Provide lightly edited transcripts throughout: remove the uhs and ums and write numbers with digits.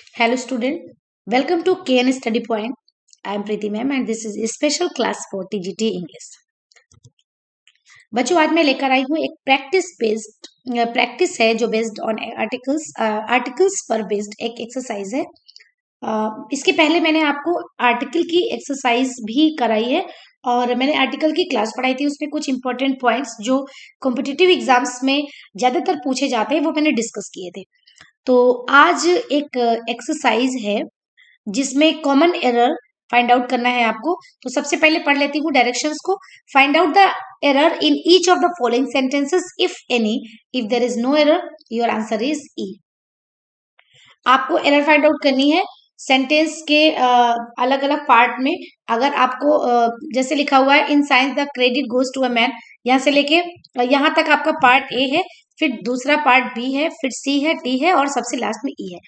Hello student, welcome to KN Study Point. I am Preeti ma'am and this is a special class for TGT English. बच्चों आज मैं लेकर आई हूँ एक practice है जो बेस्ड ऑन आर्टिकल्स पर बेस्ड एक एक्सरसाइज है। इसके पहले मैंने आपको आर्टिकल की एक्सरसाइज भी कराई है और मैंने आर्टिकल की क्लास पढ़ाई थी। उसमें कुछ इंपॉर्टेंट पॉइंट्स जो कॉम्पिटिटिव एग्जाम्स में ज्यादातर पूछे जाते हैं वो मैंने डिस्कस किए थे। तो आज एक एक्सरसाइज है जिसमें कॉमन एरर फाइंड आउट करना है आपको। तो सबसे पहले पढ़ लेती हूँ डायरेक्शंस को। Find out the error in each of the following sentences if any. If there is no error your answer is E. आपको एरर फाइंड आउट करनी है सेंटेंस के अलग अलग पार्ट में। अगर आपको जैसे लिखा हुआ है in science the credit goes to a man, यहाँ से लेके यहाँ तक आपका पार्ट ए है, फिर दूसरा पार्ट बी है, फिर सी है, डी है और सबसे लास्ट में ई है।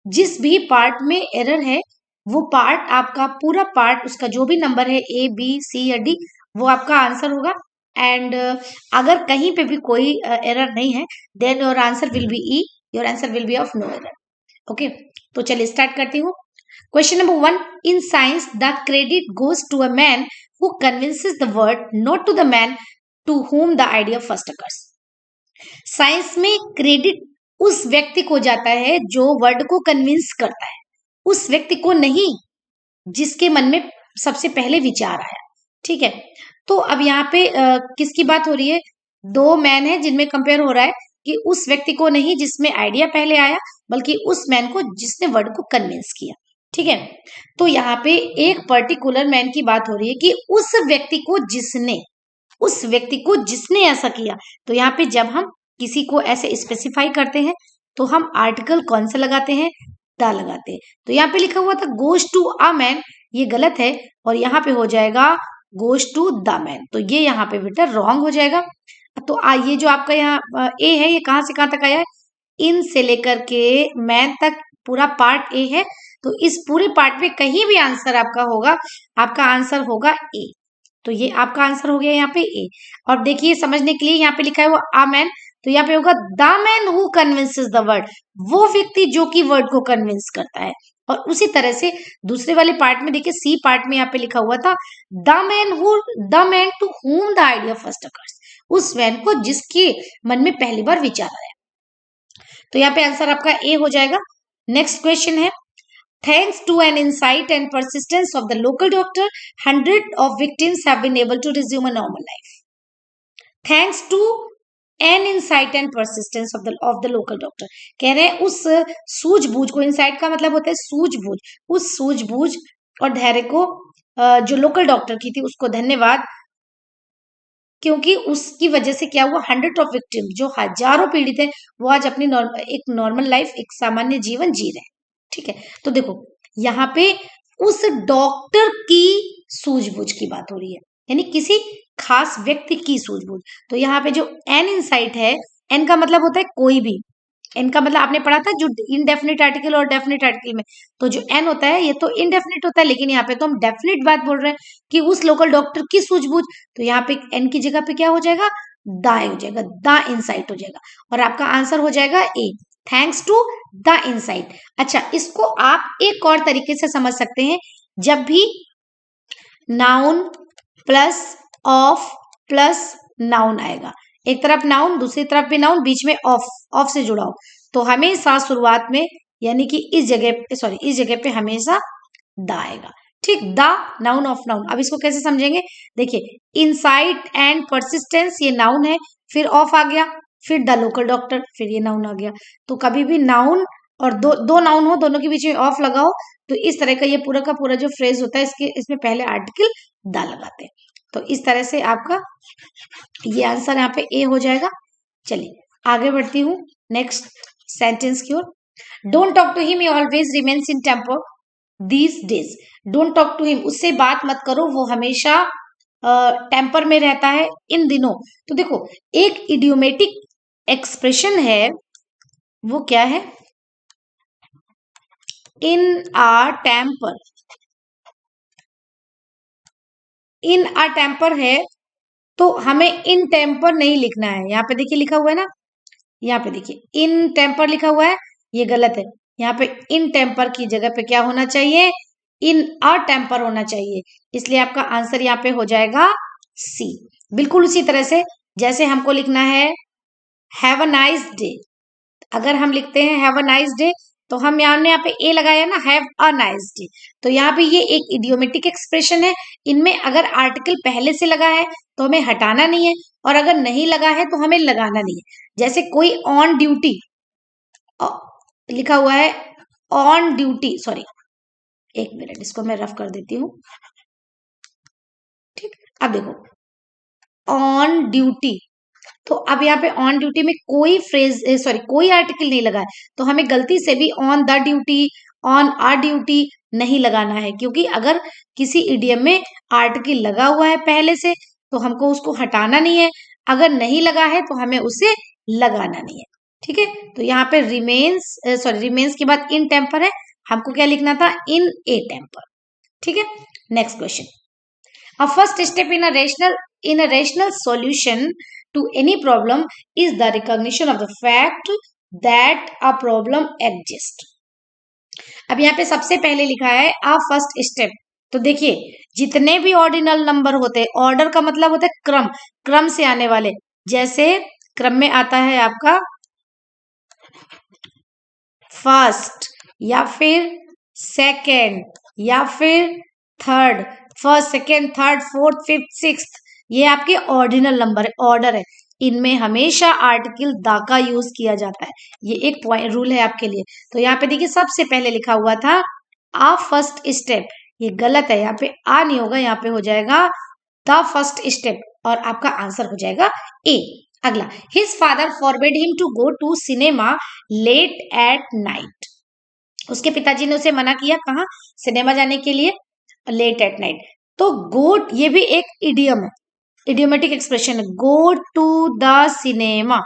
जिस भी पार्ट में एरर है वो पार्ट आपका पूरा पार्ट, उसका जो भी नंबर है ए बी सी या डी, वो आपका आंसर होगा। एंड अगर कहीं पे भी कोई एरर नहीं है then your answer will be E, your answer will be of no error. Okay, तो चलिए स्टार्ट करती हूँ। Question number 1, in science the credit goes to a man who convinces the world, not to the man to whom the idea first occurs। Science में credit उस व्यक्ति को जाता है जो वर्ड को कन्विंस करता है, उस व्यक्ति को नहीं जिसके मन में सबसे पहले विचार आया। ठीक है, तो अब यहाँ पे किसकी बात हो रही है? दो मैन है जिनमें कंपेयर हो रहा है कि उस व्यक्ति को नहीं जिसमें आइडिया पहले आया, बल्कि उस मैन को जिसने वर्ड को कन्विंस किया। ठीक है, तो यहाँ पे एक पर्टिकुलर मैन की बात हो रही है कि उस व्यक्ति को जिसने ऐसा किया। तो यहाँ पे जब हम किसी को ऐसे स्पेसिफाई करते हैं तो हम आर्टिकल कौन सा लगाते हैं? द लगाते हैं। तो यहाँ पे लिखा हुआ था गोज टू अ मैन, ये गलत है और यहाँ पे हो जाएगा गोज टू द मैन। तो ये यहाँ पे बेटा रॉन्ग हो जाएगा। तो ये जो आपका यहाँ ए है, ये कहाँ से कहाँ तक आया है? इन से लेकर के मैन तक पूरा पार्ट ए है। तो इस पूरे पार्ट में कहीं भी आंसर आपका होगा, आपका आंसर होगा ए। तो ये आपका आंसर हो गया यहाँ पे ए। और देखिए समझने के लिए यहाँ पे लिखा है वो आ मैन, तो यहाँ पे होगा the man who convinces the word, वो व्यक्ति जो कि वर्ड को कन्विंस करता है। और उसी तरह से दूसरे वाले पार्ट में देखिए सी पार्ट में यहाँ पे लिखा हुआ था the man to whom the idea first occurs, उस मैन को जिसके मन में पहली बार विचार आया। तो यहाँ पे आंसर आपका ए हो जाएगा। नेक्स्ट क्वेश्चन है, thanks to an insight and persistence of the local doctor, hundreds of victims have been able to resume a normal life. Thanks to an insight and persistence of the local doctor, कह रहे हैं उस सूझबूझ को, insight का मतलब होता है सूझबूझ, उस सूझबूझ और धैर्य को जो लोकल डॉक्टर की थी उसको धन्यवाद, क्योंकि उसकी वजह से क्या हुआ, 100 ऑफ विक्टिम, जो हजारों पीड़ित हैं, वो आज अपनी एक नॉर्मल लाइफ, एक सामान्य जीवन जी रहे हैं। ठीक है, तो देखो यहाँ पे उस डॉक्टर की सूझबूझ की बात हो रही है, यानी किसी खास व्यक्ति की सूझबूझ। तो यहाँ पे जो एन इनसाइट है, एन का मतलब होता है कोई भी, एन का मतलब आपने पढ़ा था जो इनडेफिनिट आर्टिकल और डेफिनिट आर्टिकल में, तो जो एन होता है ये तो इनडेफिनिट होता है, लेकिन यहाँ पे तो हम डेफिनिट बात बोल रहे हैं कि उस लोकल डॉक्टर की सूझबूझ। तो यहाँ पे एन की जगह पे क्या हो जाएगा? द हो जाएगा, द इनसाइट हो जाएगा और आपका आंसर हो जाएगा ए, थैंक्स टू द इनसाइट। अच्छा, इसको आप एक और तरीके से समझ सकते हैं, जब भी noun plus of plus noun आएगा, एक तरफ नाउन दूसरी तरफ भी नाउन, बीच में ऑफ से जुड़ा हो, तो हमेशा शुरुआत में यानी कि इस जगह पे हमेशा द आएगा। ठीक, द नाउन ऑफ नाउन। अब इसको कैसे समझेंगे? देखिए इनसाइट एंड परसिस्टेंस ये नाउन है, फिर ऑफ आ गया, फिर द लोकल डॉक्टर, फिर ये नाउन आ गया। तो कभी भी नाउन और दो नाउन हो, दोनों के बीच में ऑफ लगाओ, तो इस तरह का ये पूरा का पूरा जो फ्रेज होता है इसमें पहले आर्टिकल द लगाते हैं। तो इस तरह से आपका ये आंसर यहाँ पे ए हो जाएगा। चलिए आगे बढ़ती हूँ नेक्स्ट सेंटेंस की ओर। Don't talk to him, he always remains in temper these days. Don't talk to him, उससे बात मत करो, वो हमेशा टेम्पर में रहता है इन दिनों। तो देखो एक इडियोमेटिक एक्सप्रेशन है, वो क्या है? इन आ टेम्पर, इन आ टेम्पर है, तो हमें इन टेम्पर नहीं लिखना है। यहाँ पे देखिए लिखा हुआ है ना, यहाँ पे देखिए इन टेम्पर लिखा हुआ है, ये गलत है। यहाँ पे इन टेम्पर की जगह पे क्या होना चाहिए, इन अ टेम्पर होना चाहिए, इसलिए आपका आंसर यहाँ पे हो जाएगा सी। बिल्कुल उसी तरह से जैसे हमको लिखना है हैव अ नाइस डे, अगर हम लिखते हैं हैव अ नाइस डे तो हम यहाँ पे ए लगाया ना, हैव अ नाइस डे, तो यहाँ पे ये एक इडियोमेटिक एक्सप्रेशन है। इनमें अगर आर्टिकल पहले से लगा है तो हमें हटाना नहीं है, और अगर नहीं लगा है तो हमें लगाना नहीं है। जैसे कोई ऑन ड्यूटी लिखा हुआ है, ऑन ड्यूटी, सॉरी एक मिनट इसको मैं रफ कर देती हूँ, ठीक। अब देखो ऑन ड्यूटी, तो अब यहाँ पे ऑन ड्यूटी में कोई फ्रेज सॉरी कोई आर्टिकल नहीं लगा है, तो हमें गलती से भी on the duty, on a duty नहीं लगाना है, क्योंकि अगर किसी इडियम में आर्टिकल लगा हुआ है पहले से तो हमको उसको हटाना नहीं है, अगर नहीं लगा है तो हमें उसे लगाना नहीं है, ठीक है। तो यहाँ पे रिमेन्स के बाद इन टेम्पर है, हमको क्या लिखना था, इन ए टेम्पर, ठीक है। Next question, a first step in a rational solution to any problem is the recognition of the fact that a problem exists। अब यहाँ पे सबसे पहले लिखा है a first step, तो देखिए जितने भी ऑर्डिनल नंबर होते हैं, ऑर्डर का मतलब होता है क्रम, क्रम से आने वाले, जैसे क्रम में आता है आपका फर्स्ट या फिर सेकेंड या फिर third, first second third fourth fifth sixth, ये आपके ऑर्डिनल नंबर है, ऑर्डर है, इनमें हमेशा आर्टिकल द का यूज किया जाता है, ये एक पॉइंट रूल है आपके लिए। तो यहाँ पे देखिए सबसे पहले लिखा हुआ था आ फर्स्ट स्टेप, ये गलत है, यहाँ पे आ नहीं होगा, यहाँ पे हो जाएगा द फर्स्ट स्टेप, और आपका आंसर हो जाएगा ए। अगला, his father forbid him to go to cinema late at night, उसके पिताजी ने उसे मना किया कहा, सिनेमा जाने के लिए लेट एट नाइट। तो गो ये भी एक इडियम है, इडियोमेटिक एक्सप्रेशन है, go to the cinema,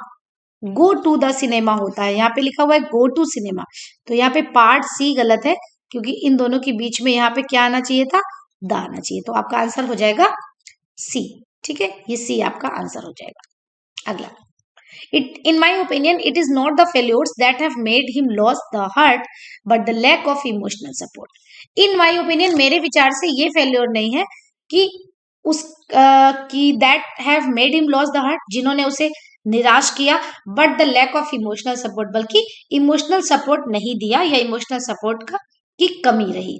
go to the cinema होता है, यहाँ पे लिखा हुआ है गो टू सिनेमा, तो यहाँ पे पार्ट सी गलत है, क्योंकि इन दोनों के बीच में यहाँ पे क्या आना चाहिए था, द आना चाहिए, तो आपका आंसर हो जाएगा सी, ठीक है, ये सी आपका आंसर हो जाएगा। अगला, in my opinion it is not the failures that have made him lost the heart but the lack of emotional support। in my opinion मेरे विचार से ये फेल्योर नहीं है कि कि that have made him lost the heart, जिन्होंने उसे निराश किया, but the lack of emotional support, बल्कि इमोशनल सपोर्ट नहीं दिया या इमोशनल सपोर्ट का की कमी रही।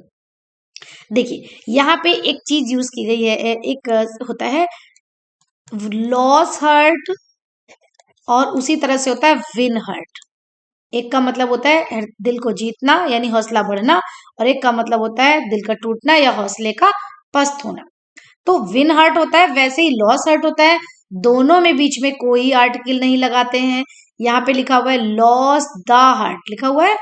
देखिए यहाँ पे एक चीज यूज की गई है, एक होता है लॉस हर्ट और उसी तरह से होता है विन हर्ट। एक का मतलब होता है दिल को जीतना यानी हौसला बढ़ना, और एक का मतलब होता है दिल का टूटना या हौसले का पस्त होना। तो विन हर्ट होता है, वैसे ही लॉस हर्ट होता है, दोनों में बीच में कोई आर्टिकल नहीं लगाते हैं। यहाँ पे लिखा हुआ है लॉस द हर्ट लिखा हुआ है,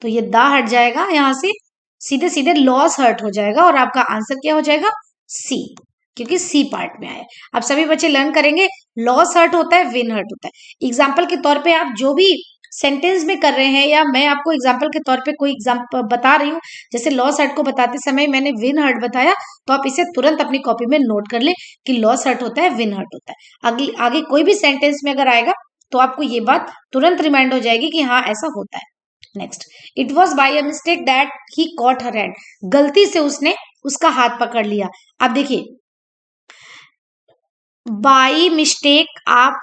तो ये द हट जाएगा, यहाँ से सीधे सीधे लॉस हर्ट हो जाएगा, और आपका आंसर क्या हो जाएगा, सी, क्योंकि सी पार्ट में आया। अब सभी बच्चे लर्न करेंगे लॉस हर्ट होता है, विन हर्ट होता है। एग्जाम्पल के तौर पे आप जो भी सेंटेंस में कर रहे हैं, या मैं आपको एग्जाम्पल के तौर पे कोई एग्जाम्पल बता रही हूँ, जैसे लॉस हर्ट को बताते समय मैंने विन हर्ट बताया, तो आप इसे तुरंत अपनी कॉपी में नोट कर ले कि लॉस हर्ट होता है, विन हर्ट होता है। आगे कोई भी सेंटेंस में अगर आएगा तो आपको ये बात तुरंत रिमाइंड हो जाएगी कि हाँ ऐसा होता है। Next, it was by a mistake that he caught her hand, गलती से उसने उसका हाथ पकड़ लिया। अब देखिए बाई मिस्टेक आप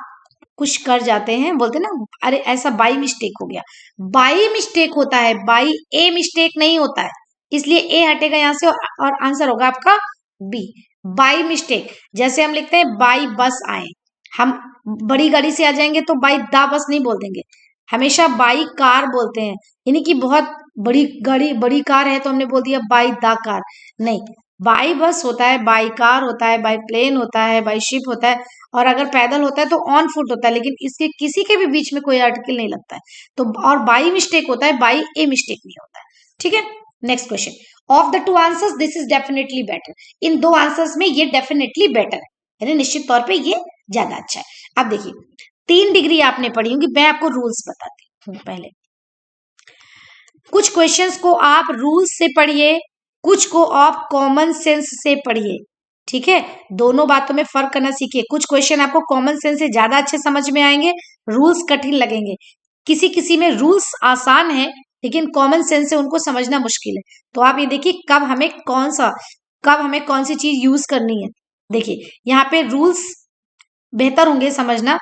कुछ कर जाते हैं, बोलते ना अरे ऐसा बाई मिस्टेक हो गया, बाई मिस्टेक होता है, बाई ए मिस्टेक नहीं होता है, इसलिए ए हटेगा यहाँ से और आंसर होगा आपका बी, बाई मिस्टेक। जैसे हम लिखते हैं बाई बस आए, हम बड़ी गाड़ी से आ जाएंगे तो बाई द बस नहीं बोल देंगे, हमेशा बाई कार बोलते हैं, यानी कि बहुत बड़ी गाड़ी बड़ी कार है तो हमने बोल दिया बाई द कार, नहीं, बाई बस होता है, बाई कार होता है, बाई प्लेन होता है, बाई शिप होता है, और अगर पैदल होता है तो ऑन फुट होता है, लेकिन इसके किसी के भी बीच में कोई आर्टिकल नहीं लगता है, तो और बाई मिस्टेक होता है, बाई ए मिस्टेक नहीं होता है, ठीक है। Next question, of the two answers this is definitely better, इन दो आंसर्स में ये डेफिनेटली बेटर है, यानी निश्चित तौर पे ये ज्यादा अच्छा है। अब देखिए 3 डिग्री आपने पढ़ी होंगी, मैं आपको रूल्स बताती हूँ। पहले कुछ क्वेश्चंस को आप रूल्स से पढ़िए, कुछ को आप कॉमन सेंस से पढ़िए, ठीक है, दोनों बातों में फर्क करना सीखिए। कुछ क्वेश्चन आपको कॉमन सेंस से ज्यादा अच्छे समझ में आएंगे, रूल्स कठिन लगेंगे, किसी किसी में रूल्स आसान है लेकिन कॉमन सेंस से उनको समझना मुश्किल है। तो आप ये देखिए कब हमें कौन सी चीज यूज करनी है। देखिए यहाँ पे रूल्स बेहतर होंगे समझना।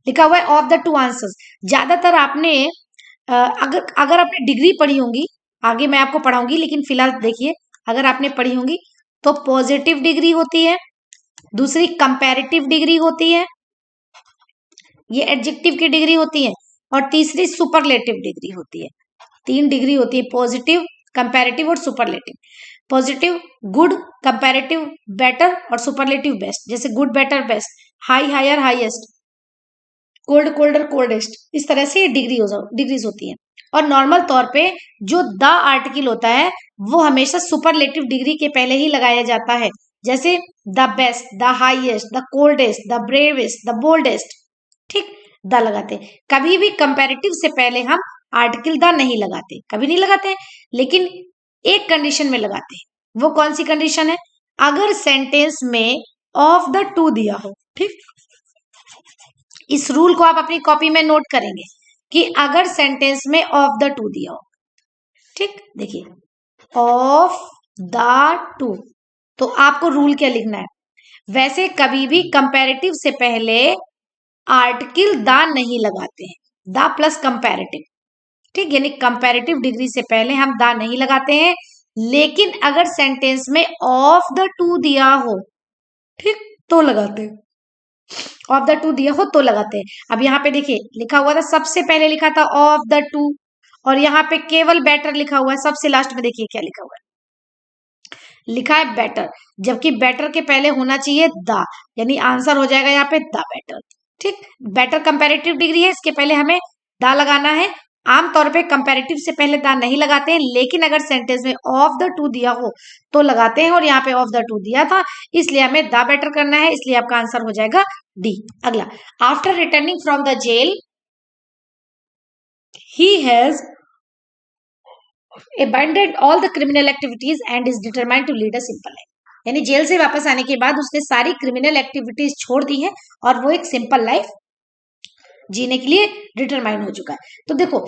लिखा हुआ है ऑफ द टू आंसर्स। ज्यादातर आपने अगर आपने डिग्री पढ़ी होंगी, आगे मैं आपको पढ़ाऊंगी, लेकिन फिलहाल देखिए अगर आपने पढ़ी होंगी तो पॉजिटिव डिग्री होती है, दूसरी कंपैरेटिव डिग्री होती है, ये एडजेक्टिव की डिग्री होती है, और तीसरी सुपरलेटिव डिग्री होती है। 3 डिग्री होती है, पॉजिटिव, कंपैरेटिव और superlative. Positive good, comparative better और सुपरलेटिव बेस्ट। जैसे good better best, high higher highest, cold colder coldest, इस तरह से डिग्रीज होती है। और नॉर्मल तौर पे जो द आर्टिकल होता है वो हमेशा सुपरलेटिव डिग्री के पहले ही लगाया जाता है। जैसे the best, the highest, the coldest, the bravest, the boldest, ठीक, द लगाते हैं। कभी भी कंपैरेटिव से पहले हम आर्टिकल द नहीं लगाते, कभी नहीं लगाते, लेकिन एक कंडीशन में लगाते हैं। वो कौन सी कंडीशन है? अगर सेंटेंस में ऑफ द टू दिया हो। ठीक, इस रूल को आप अपनी कॉपी में नोट करेंगे कि अगर सेंटेंस में ऑफ द टू दिया हो, ठीक, देखिए ऑफ द टू, तो आपको रूल क्या लिखना है? वैसे कभी भी कंपैरेटिव से पहले आर्टिकल द नहीं लगाते हैं, द प्लस कंपैरेटिव, ठीक, यानी कंपैरेटिव डिग्री से पहले हम द नहीं लगाते हैं। लेकिन अगर सेंटेंस में ऑफ द टू दिया हो, ठीक, तो लगाते हैं। ऑफ द टू दिया हो तो लगाते हैं। अब यहाँ पे देखिए लिखा हुआ था, सबसे पहले लिखा था ऑफ द टू, और यहाँ पे केवल बेटर लिखा हुआ है। सबसे लास्ट में देखिए क्या लिखा हुआ है, लिखा है बेटर, जबकि बेटर के पहले होना चाहिए द, यानी आंसर हो जाएगा यहाँ पे द बेटर। ठीक, बेटर कंपैरेटिव डिग्री है, इसके पहले हमें द लगाना है। आमतौर पे कंपैरेटिव से पहले द नहीं लगाते हैं, लेकिन अगर सेंटेंस में ऑफ द टू दिया हो तो लगाते हैं, और यहाँ पे ऑफ द टू दिया था इसलिए हमें द बेटर करना है, इसलिए आपका आंसर हो जाएगा डी। अगला, after returning from the jail he has abandoned all the criminal activities and is determined to lead a simple life। यानी जेल से वापस आने के बाद उसने सारी क्रिमिनल एक्टिविटीज छोड़ दी है और वो एक सिंपल लाइफ जीने के लिए डिटरमाइन हो चुका है। तो देखो,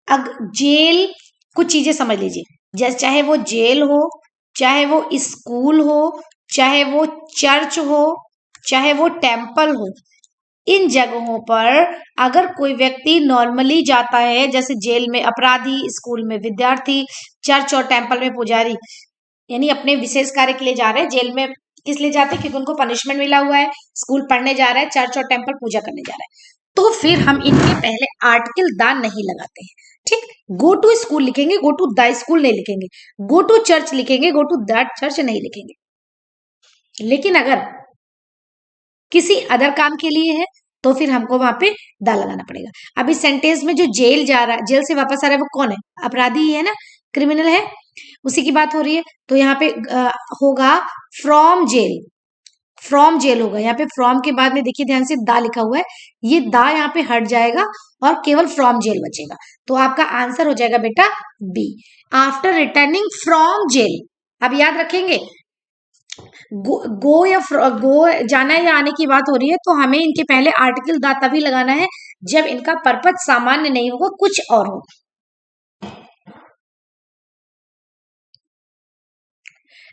अब जेल, कुछ चीजें समझ लीजिए, जैसे चाहे वो जेल हो, चाहे वो स्कूल हो, चाहे वो चर्च हो, चाहे वो टेम्पल हो, इन जगहों पर अगर कोई व्यक्ति नॉर्मली जाता है, जैसे जेल में अपराधी, स्कूल में विद्यार्थी, चर्च और टेम्पल में पुजारी, यानी अपने विशेष कार्य के लिए जा रहे हैं। जेल में किस लिए जाते हैं? क्योंकि उनको पनिशमेंट मिला हुआ है। स्कूल पढ़ने जा रहा है, चर्च और टेम्पल पूजा करने जा रहा है, तो फिर हम इनके पहले आर्टिकल द नहीं लगाते हैं। ठीक, गो टू स्कूल लिखेंगे, गो टू द स्कूल नहीं लिखेंगे, गो टू चर्च लिखेंगे, गो टू द चर्च नहीं लिखेंगे। लेकिन अगर किसी अदर काम के लिए है तो फिर हमको वहां पे द लगाना पड़ेगा। अभी सेंटेंस में जो जेल जा रहा है, जेल से वापस आ रहा है, वो कौन है? अपराधी ही है ना, क्रिमिनल है, उसी की बात हो रही है। तो यहाँ पे होगा फ्रॉम जेल, फ्रॉम जेल होगा। यहाँ पे फ्रॉम के बाद में देखिए ध्यान से द लिखा हुआ है, ये द यहाँ पे हट जाएगा और केवल फ्रॉम जेल बचेगा। तो आपका आंसर हो जाएगा बेटा B, after returning from jail. अब याद रखेंगे, गो या गो जाना या आने की बात हो रही है तो हमें इनके पहले आर्टिकल द तभी लगाना है जब इनका पर्पज सामान्य नहीं होगा, कुछ और होगा।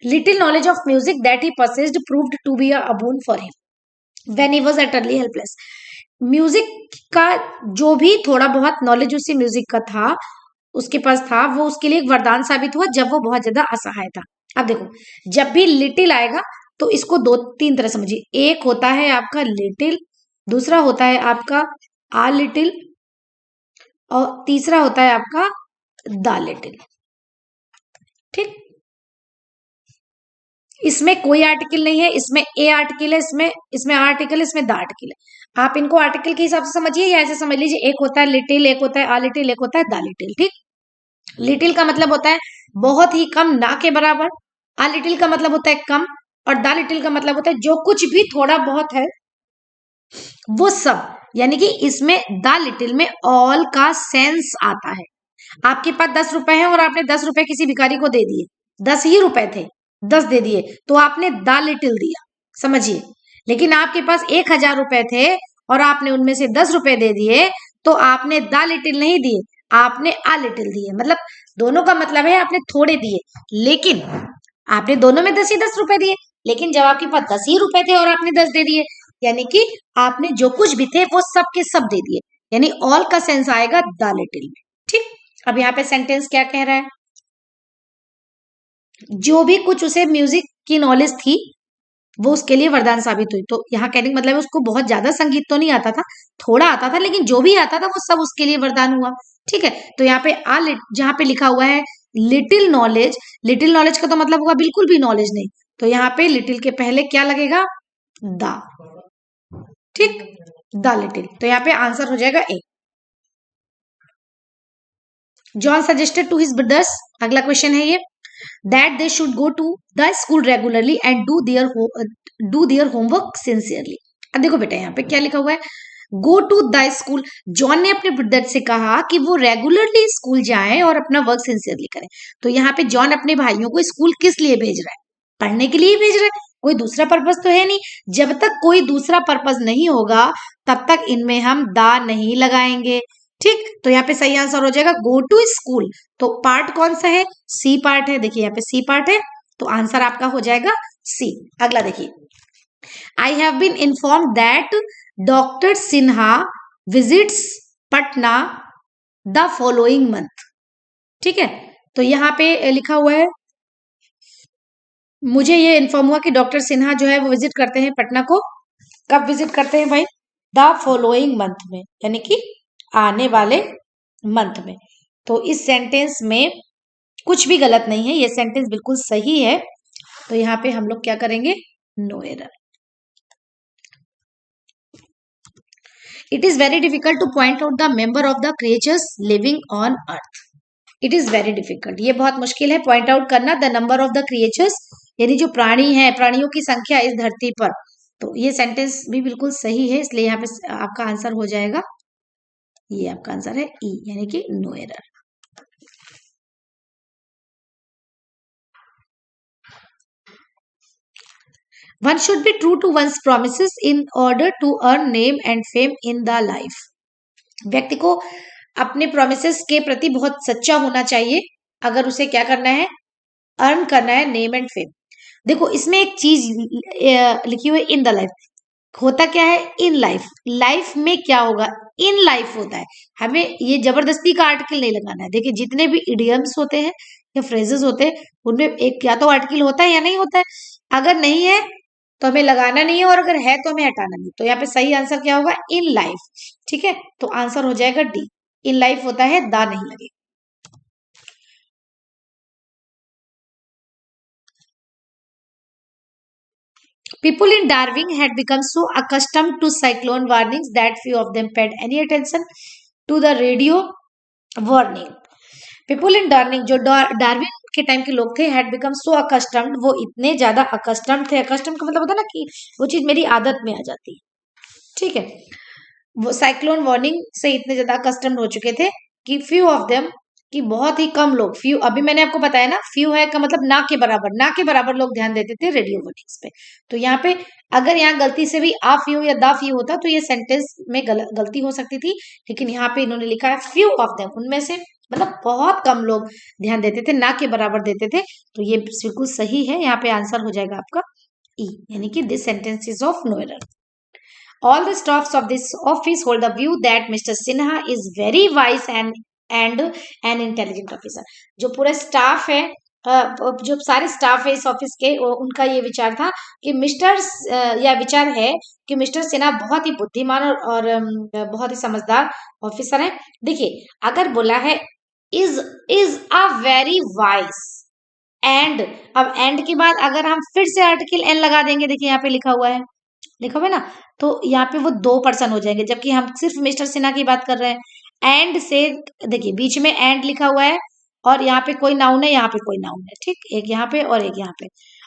Little knowledge of music that he possessed proved to be a boon for him when he was utterly helpless। Music का जो भी थोड़ा बहुत नॉलेज उसे म्यूजिक का था, उसके पास था, वो उसके लिए एक वरदान साबित हुआ जब वो बहुत ज्यादा असहाय था। अब देखो, जब भी लिटिल आएगा तो इसको 2-3 तरह समझिए। एक होता है आपका लिटिल, दूसरा होता है आपका आ लिटिल, और तीसरा होता है आपका द लिटिल। ठीक, इसमें कोई आर्टिकल नहीं है, इसमें ए आर्टिकल है, इसमें आर्टिकल है, इसमें द आर्टिकल है। आप इनको आर्टिकल के हिसाब से समझिए या ऐसे समझ लीजिए, एक होता है लिटिल, एक होता है आ लिटिल, एक होता है द लिटिल। ठीक, लिटिल का मतलब होता है बहुत ही कम, ना के बराबर। आ लिटिल का मतलब होता है कम, और द लिटिल का मतलब होता है जो कुछ भी थोड़ा बहुत है वो सब। यानी कि इसमें द लिटिल में ऑल का सेंस आता है। आपके पास 10 रुपए हैं और आपने 10 रुपए किसी भिखारी को दे दिए, 10 ही रुपए थे, 10 दे दिए, तो आपने द लिटिल दिया, समझिए। लेकिन आपके पास 1000 रुपए थे और आपने उनमें से 10 रुपए दे दिए, तो आपने द लिटिल नहीं दिए, आपने आ लिटिल दिए, मतलब दोनों का मतलब है आपने थोड़े दिए, लेकिन आपने दोनों में 10 ही 10 रुपए दिए, लेकिन जब आपके पास 10 ही रुपए थे और आपने 10 दे दिए, यानी कि आपने जो कुछ भी थे वो सब के सब दे दिए, यानी ऑल का सेंस आएगा द लिटिल में। ठीक, अब यहाँ पे सेंटेंस क्या कह रहा है, जो भी कुछ उसे म्यूजिक की नॉलेज थी वो उसके लिए वरदान साबित हुई। तो यहाँ कहने का मतलब है उसको बहुत ज्यादा संगीत तो नहीं आता था, थोड़ा आता था, लेकिन जो भी आता था वो सब उसके लिए वरदान हुआ। ठीक है, तो यहाँ पे जहाँ पे लिखा हुआ है लिटिल नॉलेज, लिटिल नॉलेज का तो मतलब होगा बिल्कुल भी नॉलेज नहीं, तो यहाँ पे लिटिल के पहले क्या लगेगा, द। ठीक, द लिटिल, तो यहाँ पे आंसर हो जाएगा A. John suggested to his brothers, अगला क्वेश्चन है ये, that they should go to the school regularly and do their homework sincerely। अब देखो बेटा यहाँ पे क्या लिखा हुआ है, go to the school. John ने अपने ब्रदर से कहा कि वो रेगुलरली स्कूल जाएं और अपना वर्क सिंसियरली करें। तो यहाँ पे जॉन अपने भाइयों को स्कूल किस लिए भेज रहा है, पढ़ने के लिए ही भेज रहा है, कोई दूसरा पर्पस तो है नहीं। जब तक कोई दूसरा पर्पस नहीं होगा तब तक इनमें हम दा नहीं लगाएंगे। ठीक, तो यहाँ पे सही आंसर हो जाएगा गो टू स्कूल। तो पार्ट कौन सा है, सी पार्ट है, देखिए यहाँ पे सी पार्ट है, तो आंसर आपका हो जाएगा सी। अगला देखिए, I have been inform that doctor Sinha visits Patna the following month. ठीक है, तो यहाँ पे लिखा हुआ है, मुझे ये इन्फॉर्म हुआ कि डॉक्टर सिन्हा जो है वो विजिट करते हैं पटना को, कब विजिट करते हैं भाई, द फॉलोइंग मंथ में, यानी कि आने वाले मंथ में। तो इस सेंटेंस में कुछ भी गलत नहीं है, ये सेंटेंस बिल्कुल सही है। तो यहाँ पे हम लोग क्या करेंगे, no error. It is very difficult to point out the member of the creatures living on earth. It is very difficult, ये बहुत मुश्किल है पॉइंट आउट करना the number of the creatures, यानी जो प्राणी है, प्राणियों की संख्या इस धरती पर। तो ये सेंटेंस भी बिल्कुल सही है, इसलिए यहाँ पे आपका आंसर हो जाएगा, ये आपका आंसर है ई, यानी कि no error. One should be true to one's promises in order to earn name and fame in the life। व्यक्ति को अपने प्रोमिसेस के प्रति बहुत सच्चा होना चाहिए अगर उसे क्या करना है, अर्न करना है नेम एंड फेम। देखो इसमें एक चीज लिखी हुई इन द लाइफ, होता क्या है इन लाइफ, लाइफ में क्या होगा, इन लाइफ होता है, हमें ये जबरदस्ती का आर्टिकल नहीं लगाना है। देखिए जितने भी इडियम्स होते हैं या फ्रेजेस होते हैं उनमें एक या तो आर्टिकल होता है या नहीं होता है, अगर नहीं है तो हमें लगाना नहीं है और अगर है तो हमें हटाना नहीं। तो यहाँ पे सही आंसर क्या होगा, इन लाइफ। ठीक है, तो आंसर हो जाएगा डी, इन लाइफ होता है, दा नहीं लगे। People in Darwin had become so accustomed to cyclone warnings that few of them paid any attention to the radio warning। People in Darwin, जो डार्विन के टाइम के लोग थे, हैड बिकम सो अकस्टम्ड, वो इतने ज्यादा अकस्टम्ड थे, accustomed का मतलब होता है ना कि वो चीज मेरी आदत में आ जाती है। ठीक है, वो साइक्लोन वार्निंग से इतने ज्यादा अकस्टम्ड हो चुके थे कि फ्यू ऑफ देम, कि बहुत ही कम लोग, फ्यू अभी मैंने आपको बताया ना, फ्यू है का मतलब ना के बराबर, ना के बराबर लोग ध्यान देते थे रेडियो वार्निंग्स पे। तो यहाँ पे अगर यहाँ गलती से भी आ फ्यू या दा फ्यू होता तो ये सेंटेंस में गलती हो सकती थी, लेकिन यहाँ पे इन्होंने लिखा है फ्यू ऑफ देम, उनमें से मतलब बहुत कम लोग ध्यान देते थे, ना के बराबर देते थे। तो ये बिल्कुल सही है, यहाँ पे आंसर हो जाएगा आपका ई, यानी कि this sentence is of no error. All the staffs of this office hold the view that Mr. Sinha is very wise and an intelligent officer। जो पूरा स्टाफ है, जो सारे स्टाफ है इस ऑफिस के, उनका ये विचार था कि या विचार है कि मिस्टर सिन्हा बहुत ही बुद्धिमान और बहुत ही समझदार ऑफिसर है। देखिए अगर बोला है is a very wise and, अब एंड के बाद अगर हम फिर से आर्टिकल एन लगा देंगे, देखिए यहाँ पे लिखा हुआ है, लिखा हुआ है ना, तो यहाँ पे वो 2 पर्सन हो जाएंगे, जबकि हम सिर्फ मिस्टर सिन्हा की बात कर रहे हैं। एंड से देखिए बीच में एंड लिखा हुआ है और यहाँ पे कोई नाउन है, यहाँ पे कोई नाउन है, ठीक, एक यहाँ पे और एक यहाँ पे।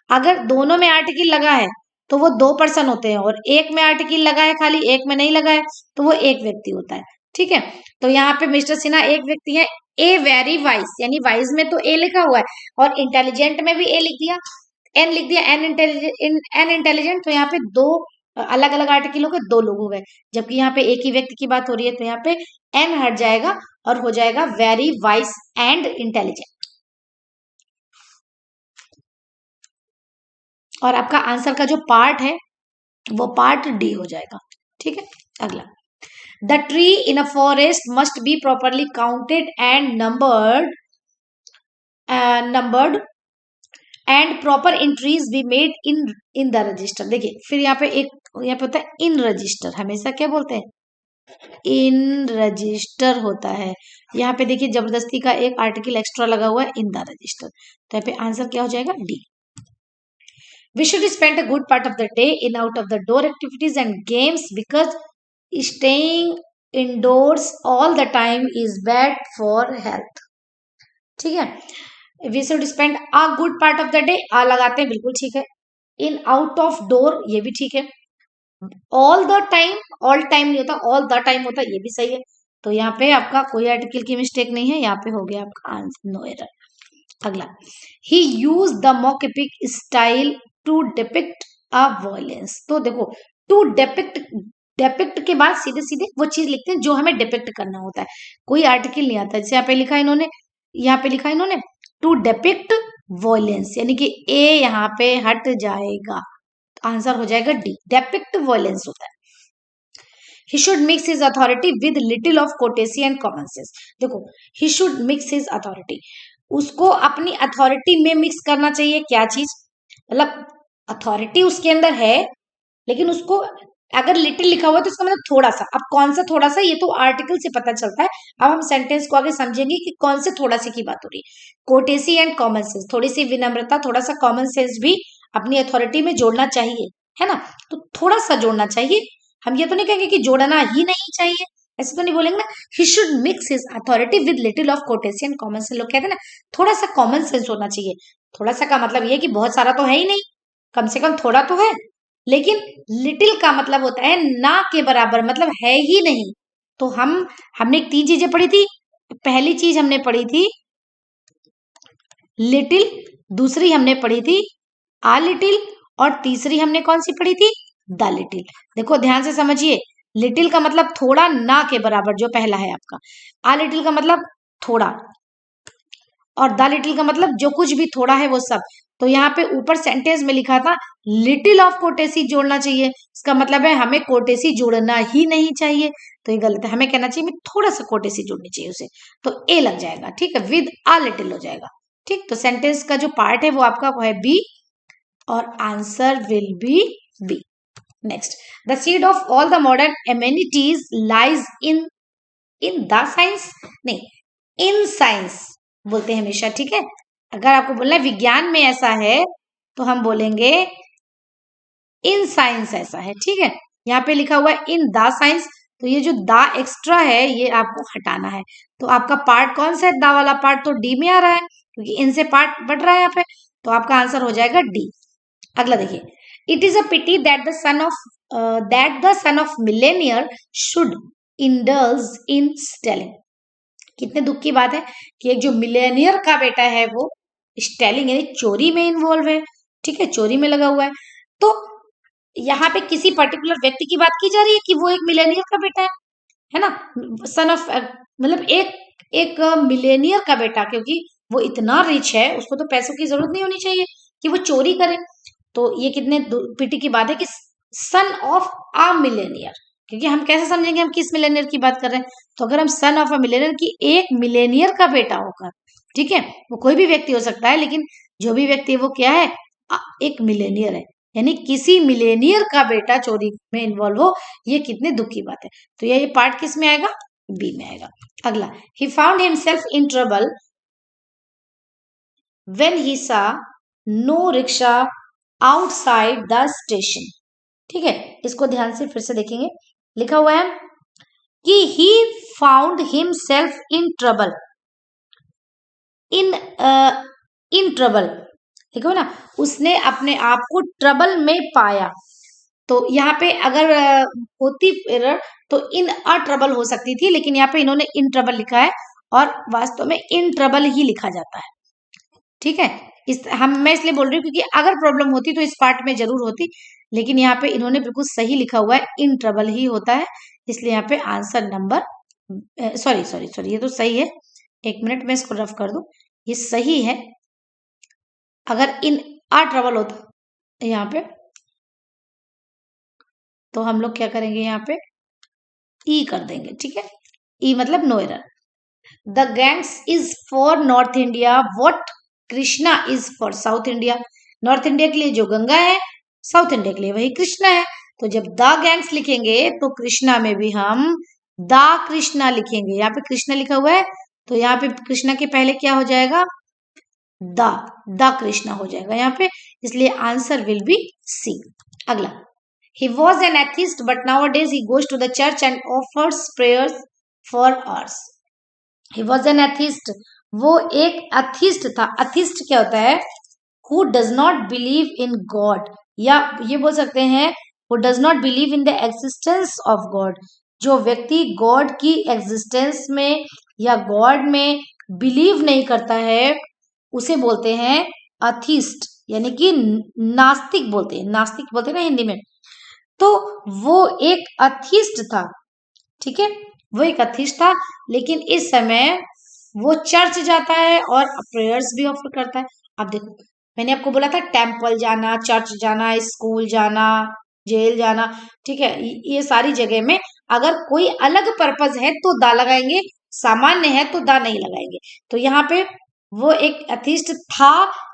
अगर दोनों में आर्टिकल लगा है तो वो 2 पर्सन होते हैं, और एक में आर्टिकल लगा है खाली, एक में नहीं लगा है तो वो एक व्यक्ति होता है। ठीक है, तो यहाँ पे मिस्टर सिन्हा एक व्यक्ति है, ए वेरी वाइज, यानी वाइज में तो ए लिखा हुआ है और इंटेलिजेंट में भी ए लिख दिया, एन लिख दिया, एन इंटेलिजेंट, तो यहाँ पे 2 अलग अलग आर्टिकल हो गए, 2 लोग हो गए, जबकि यहाँ पे एक ही व्यक्ति की बात हो रही है, तो यहाँ पे एन हट जाएगा और हो जाएगा वेरी वाइज एंड इंटेलिजेंट। और आपका आंसर का जो पार्ट है वो पार्ट डी हो जाएगा। ठीक है, अगला, the tree in a forest must be properly counted and numbered and proper entries be made in the register. देखिए फिर यहाँ पे होता है इन रजिस्टर, हमेशा क्या बोलते हैं, इन रजिस्टर होता है। यहाँ पे देखिए जबरदस्ती का एक आर्टिकल एक्स्ट्रा लगा हुआ है, इन द रजिस्टर, तो यहाँ पे आंसर क्या हो जाएगा, D. We should spend a good part of the day in out of the door activities and games because staying indoors all the time is bad for health। ठीक है, we should spend a good part of the day, आ लगाते हैं, बिल्कुल ठीक है। in out of door, ये भी ठीक है। all the time, all time नहीं होता, all the time होता, ये भी सही है। तो यहाँ पे आपका कोई आर्टिकल की मिस्टेक नहीं है, यहाँ पे हो गया आपका आंसर, नो एरर। अगला, he used the mock epic style to depict a violence। तो देखो टू डेपिक्ट के बाद सीधे सीधे वो चीज लिखते हैं जो हमें डिपिक्ट करना होता है, कोई आर्टिकल नहीं आता। जैसे यहाँ पे लिखा इन्होंने टू डेपिक्ट वॉयलेंस, यानी कि ए यहाँ पे हट जाएगा, तो आंसर हो जाएगा डी, डेपिक्ट वॉयलेंस होता है। He should mix his authority with little of courtesy and common sense। देखो he should mix his authority, उसको अपनी अथॉरिटी में मिक्स करना चाहिए। क्या चीज, मतलब अथॉरिटी उसके अंदर है, लेकिन उसको अगर लिटिल लिखा हुआ है तो इसका मतलब थोड़ा सा। अब कौन सा थोड़ा सा, ये तो आर्टिकल से पता चलता है। अब हम सेंटेंस को आगे समझेंगे कि कौन से थोड़ा सा की बात हो रही है। कोर्टेसी एंड कॉमन सेंस, थोड़ी सी विनम्रता, थोड़ा सा कॉमन सेंस भी अपनी अथॉरिटी में जोड़ना चाहिए, है ना, तो थोड़ा सा जोड़ना चाहिए। हम ये तो नहीं कहेंगे कि जोड़ना ही नहीं चाहिए, ऐसे तो नहीं बोलेंगे ना। He should mix his authority with little of courtesy and common sense. लोग कहते हैं ना थोड़ा सा कॉमन सेंस होना चाहिए। थोड़ा सा का मतलब ये कि बहुत सारा तो है ही नहीं, कम से कम थोड़ा तो है। लेकिन लिटिल का मतलब होता है ना के बराबर, मतलब है ही नहीं। तो हमने 3 चीजें पढ़ी थी। पहली चीज हमने पढ़ी थी लिटिल, दूसरी हमने पढ़ी थी आ लिटिल, और तीसरी हमने कौन सी पढ़ी थी, द लिटिल। देखो ध्यान से समझिए, लिटिल का मतलब थोड़ा ना के बराबर, जो पहला है आपका। आ लिटिल का मतलब थोड़ा, और द लिटिल का मतलब जो कुछ भी थोड़ा है वो सब। तो यहाँ पे ऊपर सेंटेंस में लिखा था लिटिल ऑफ कोर्टेसी जोड़ना चाहिए, इसका मतलब है हमें कोर्टेसी जोड़ना ही नहीं चाहिए, तो ये गलत है। हमें कहना चाहिए थोड़ा सा कोर्टेसी जोड़नी चाहिए उसे, तो ए लग जाएगा। ठीक है, विद आ लिटिल हो जाएगा। ठीक, तो सेंटेंस का जो पार्ट है वो आपका है बी, और answer will be B. Next, the seed of all the modern amenities lies in the science, नहीं, इन साइंस बोलते हैं हमेशा। ठीक है, अगर आपको बोलना है विज्ञान में ऐसा है तो हम बोलेंगे इन साइंस ऐसा है। ठीक है, यहाँ पे लिखा हुआ है इन द साइंस, तो ये जो द एक्स्ट्रा है ये आपको हटाना है। तो आपका पार्ट कौन सा है, द वाला पार्ट तो डी में आ रहा है, क्योंकि इनसे पार्ट बढ़ रहा है यहाँ पे, तो आपका आंसर हो जाएगा डी। अगला देखिए, it is a pity that the son of millionaire should indulge in stealing. कितने दुख की बात है कि एक जो मिलेनियर का बेटा है वो स्टेलिंग यानी चोरी में इन्वॉल्व है। ठीक है, चोरी में लगा हुआ है। तो यहाँ पे किसी पर्टिकुलर व्यक्ति की बात की जा रही है कि वो एक मिलेनियर का बेटा है ना, सन ऑफ, मतलब एक मिलेनियर का बेटा, क्योंकि वो इतना रिच है उसको तो पैसों की जरूरत नहीं होनी चाहिए कि वो चोरी करे। तो ये कितने पिटी की बात है कि सन ऑफ अ मिलेनियर, क्योंकि हम कैसे समझेंगे हम किस मिलेनियर की बात कर रहे हैं। तो अगर हम सन ऑफ अ मिलेनियर की एक मिलेनियर का बेटा होकर, ठीक है, वो कोई भी व्यक्ति हो सकता है, लेकिन जो भी व्यक्ति है वो क्या है, एक मिलेनियर है, यानी किसी मिलेनियर का बेटा चोरी में इन्वॉल्व हो, ये कितने दुख की बात है। तो ये पार्ट किस में आएगा, बी में आएगा। अगला, he found himself in trouble when he saw no rickshaw outside the station. ठीक है, इसको ध्यान से फिर से देखेंगे, लिखा हुआ है कि ही found himself in trouble, in trouble, ठीक है ना, उसने अपने आप को ट्रबल में पाया। तो यहाँ पे अगर होती एरर तो इन अ ट्रबल हो सकती थी, लेकिन यहाँ पे इन्होंने इन ट्रबल लिखा है, और वास्तव में इन ट्रबल ही लिखा जाता है। ठीक है, मैं इसलिए बोल रही हूँ क्योंकि अगर प्रॉब्लम होती तो इस पार्ट में जरूर होती, लेकिन यहाँ पे इन्होंने बिल्कुल सही लिखा हुआ है, इन ट्रबल ही होता है, इसलिए यहाँ पे answer number sorry sorry sorry ये तो सही है, एक मिनट में इसको रफ कर दूं, ये सही है। अगर इन आ ट्रबल होता यहाँ पे तो हम लोग क्या करेंगे, यहाँ पे ई कर देंगे, ठीक है, ई मतलब no error. The Ganges is for North India, what Krishna is for South India. North India के लिए जो गंगा है, साउथ इंडिया के लिए वही कृष्णा है। तो जब द गैंग्स लिखेंगे तो कृष्णा में भी हम द कृष्णा लिखेंगे। यहाँ पे कृष्णा लिखा हुआ है तो यहाँ पे कृष्णा के पहले क्या हो जाएगा, द कृष्णा हो जाएगा यहाँ पे, इसलिए आंसर विल बी सी। अगला, he was an atheist but nowadays he goes to the church and offers prayers for us. He was an atheist, वो एक atheist था। atheist क्या होता है, who does not believe in God, या ये बोल सकते हैं who does not believe in the existence of God। जो व्यक्ति गॉड की एग्जिस्टेंस में या गॉड में बिलीव नहीं करता है उसे बोलते हैं अथीस्ट, यानी कि नास्तिक बोलते हैं, नास्तिक बोलते हैं ना हिंदी में। तो वो एक अथीस्ट था, ठीक है, वो एक अथीस्ट था, लेकिन इस समय वो चर्च जाता है और प्रेयर्स भी ऑफर करता है। अब देखो, मैंने आपको बोला था टेम्पल जाना, चर्च जाना, स्कूल जाना, जेल जाना, ठीक है, ये सारी जगह में अगर कोई अलग पर्पज है तो दा लगाएंगे, सामान्य है तो दा नहीं लगाएंगे। तो यहाँ पे वो एक अथीस्ट था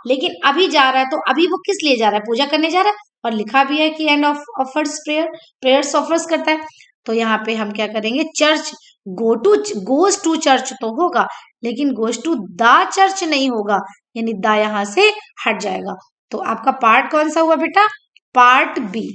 लेकिन अभी जा रहा है, तो अभी वो किस लिए जा रहा है, पूजा करने जा रहा है, और लिखा भी है कि end of offers prayer, prayers offers करता है। तो यहाँ पे हम क्या करेंगे, चर्च गोज टू चर्च तो होगा लेकिन गोज टू द चर्च नहीं होगा, यानी द यहाँ से हट जाएगा। तो आपका पार्ट कौन सा हुआ बेटा, पार्ट बी,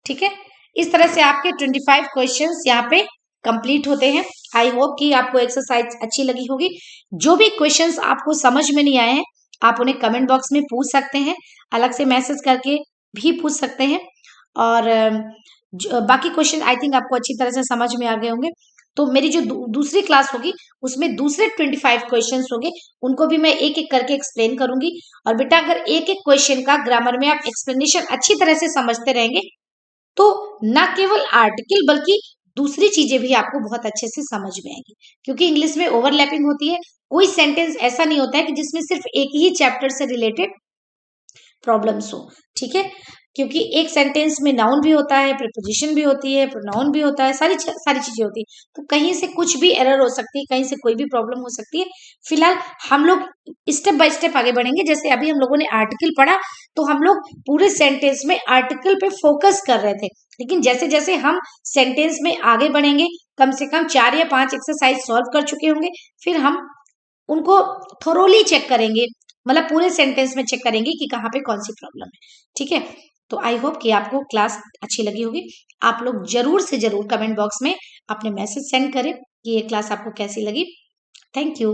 ठीक है। इस तरह से आपके 25 क्वेश्चंस यहाँ पे कंप्लीट होते हैं। आई होप कि आपको एक्सरसाइज अच्छी लगी होगी। जो भी क्वेश्चंस आपको समझ में नहीं आए हैं आप उन्हें कमेंट बॉक्स में पूछ सकते हैं, अलग से मैसेज करके भी पूछ सकते हैं, और बाकी क्वेश्चन आई थिंक आपको अच्छी तरह से समझ में आ गए होंगे। तो मेरी जो दूसरी क्लास होगी उसमें दूसरे 25 क्वेश्चंस होंगे, उनको भी मैं एक एक करके एक्सप्लेन करूंगी। और बेटा अगर एक एक क्वेश्चन का ग्रामर में आप एक्सप्लेनेशन अच्छी तरह से समझते रहेंगे तो न केवल आर्टिकल बल्कि दूसरी चीजें भी आपको बहुत अच्छे से समझ में आएंगी, क्योंकि इंग्लिश में ओवरलैपिंग होती है। कोई सेंटेंस ऐसा नहीं होता है कि जिसमें सिर्फ एक ही चैप्टर से रिलेटेड प्रॉब्लम्स हो, ठीक है, क्योंकि एक सेंटेंस में नाउन भी होता है, प्रीपोजिशन भी होती है, प्रोनाउन भी होता है, सारी चीजें होती है। तो कहीं से कुछ भी एरर हो सकती है, कहीं से कोई भी प्रॉब्लम हो सकती है। फिलहाल हम लोग स्टेप बाय स्टेप आगे बढ़ेंगे। जैसे अभी हम लोगों ने आर्टिकल पढ़ा तो हम लोग पूरे सेंटेंस में आर्टिकल पे फोकस कर रहे थे, लेकिन जैसे जैसे हम सेंटेंस में आगे बढ़ेंगे, कम से कम 4 या 5 एक्सरसाइज सॉल्व कर चुके होंगे, फिर हम उनको थोरोली चेक करेंगे, मतलब पूरे सेंटेंस में चेक करेंगे कि कहाँ पे कौन सी प्रॉब्लम है, ठीक है। तो आई होप कि आपको क्लास अच्छी लगी होगी। आप लोग जरूर से जरूर कमेंट बॉक्स में अपने मैसेज सेंड करें कि ये क्लास आपको कैसी लगी। Thank you.